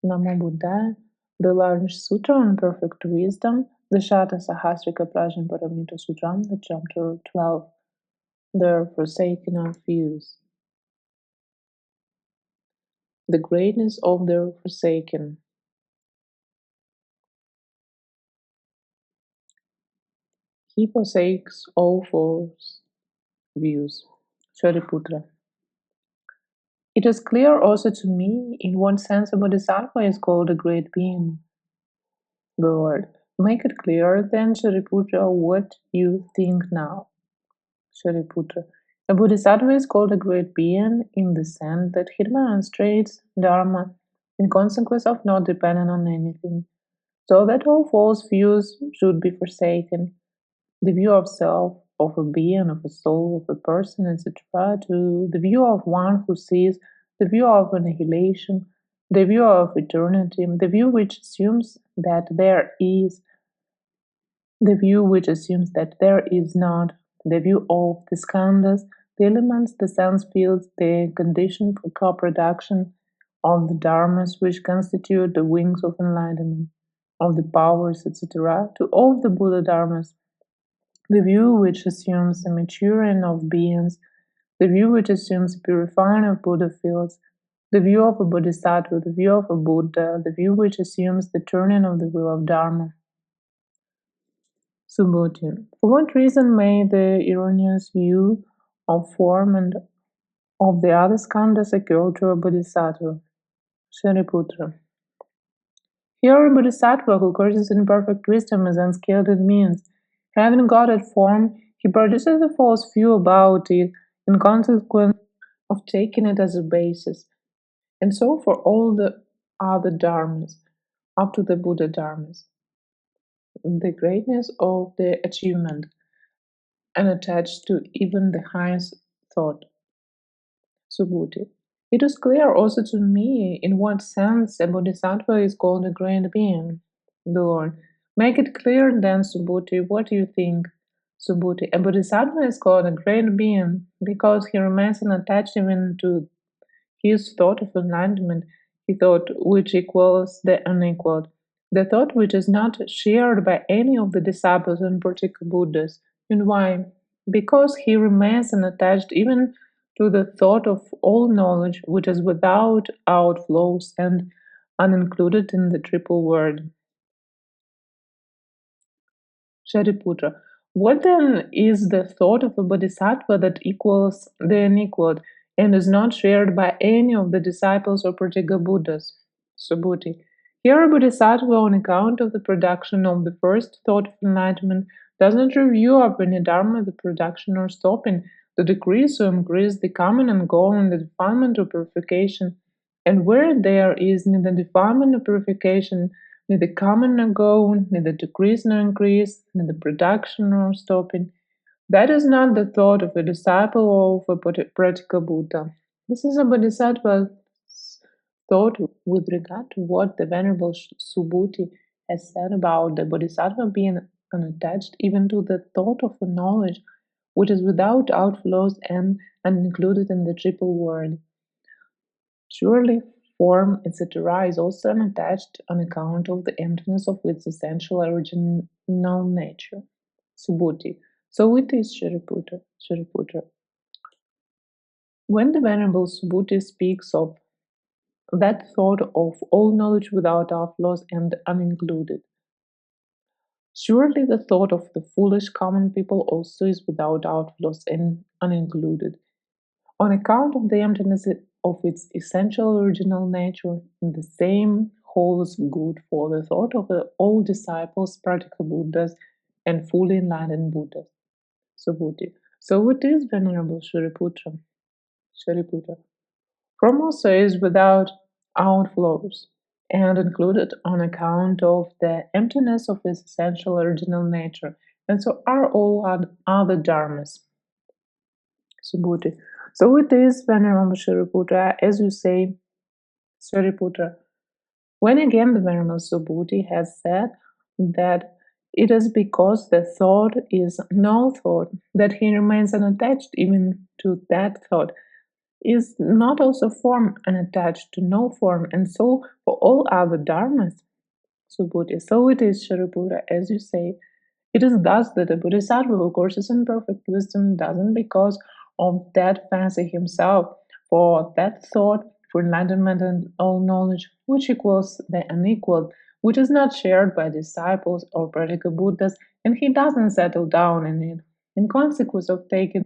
Namo Buddhaya, the large Sutra on perfect wisdom, the Satasahasarsika Prajnaparamita Sutram, the chapter 12, the Forsaking of Views. The greatness of the Forsaken. He forsakes all false views. Shariputra. It is clear also to me in what sense a bodhisattva is called a great being. Lord, make it clear then, Shariputra, what you think now. Shariputra. A bodhisattva is called a great being in the sense that he demonstrates Dharma in consequence of not depending on anything, so that all false views should be forsaken. The view of self, of a being, of a soul, of a person, etc., to the view of one who sees, the view of annihilation, the view of eternity, the view which assumes that there is, the view which assumes that there is not, the view of the skandhas, the elements, the sense fields, the condition for co-production of the dharmas which constitute the wings of enlightenment, of the powers, etc., to all the Buddha dharmas, the view which assumes the maturing of beings, the view which assumes purifying of Buddha fields, the view of a bodhisattva, the view of a Buddha, the view which assumes the turning of the wheel of Dharma. Subhuti. For what reason may the erroneous view of form and of the other skandhas occur to a bodhisattva? Shariputra. Here a bodhisattva who courses in perfect wisdom is unskilled in means. Having got at form, he produces a false view about it in consequence of taking it as a basis. And so for all the other dharmas, up to the Buddha dharmas. The greatness of the achievement, unattached to even the highest thought. Subhuti. It is clear also to me in what sense a bodhisattva is called a great being. Lord, make it clear then, Subhuti, what you think. Subhuti. A bodhisattva is called a great being because he remains unattached even to his thought of enlightenment, the thought which equals the unequaled, the thought which is not shared by any of the disciples and particular Buddhas. And why? Because he remains unattached even to the thought of all knowledge which is without outflows and unincluded in the triple word. Shariputra. What then is the thought of a bodhisattva that equals the unequaled and is not shared by any of the disciples or particular Buddhas? Subhuti. Here a bodhisattva, on account of the production of the first thought of enlightenment, does not review up any dharma, the production or stopping, the decrease or increase, the coming and going, the defilement or purification. And where there is neither defilement nor purification, neither coming nor going, neither decrease nor increase, neither production nor stopping, that is not the thought of a disciple or of a practical Buddha. This is a bodhisattva's thought with regard to what the Venerable Subhuti has said about the bodhisattva being unattached even to the thought of a knowledge which is without outflows and included in the triple word. Surely form, etc., is also unattached on account of the emptiness of its essential original nature. Subhuti. So it is, Shariputra. When the Venerable Subhuti speaks of that thought of all knowledge without outflows and unincluded, surely the thought of the foolish common people also is without outflows and unincluded, on account of the emptiness of its essential original nature. The same holds good for the thought of all disciples, practical Buddhas, and fully enlightened Buddhas. Subhuti. So it is, Venerable Shariputra. Form also is without outflows and included on account of the emptiness of its essential original nature, and so are all other dharmas. Subhuti. So it is, Venerable Shariputra, as you say, Shariputra. When again the Venerable Subhuti has said that it is because the thought is no thought that he remains unattached even to that thought, Is not also form unattached to no form, and so for all other dharmas, Subhuti. So it is, Shariputra, as you say. It is thus that a bodhisattva who courses in perfect wisdom doesn't, because of that, fancy himself for that thought, for enlightenment and all knowledge, which equals the unequaled, which is not shared by disciples or practical Buddhas, and he doesn't settle down in it. In consequence of taking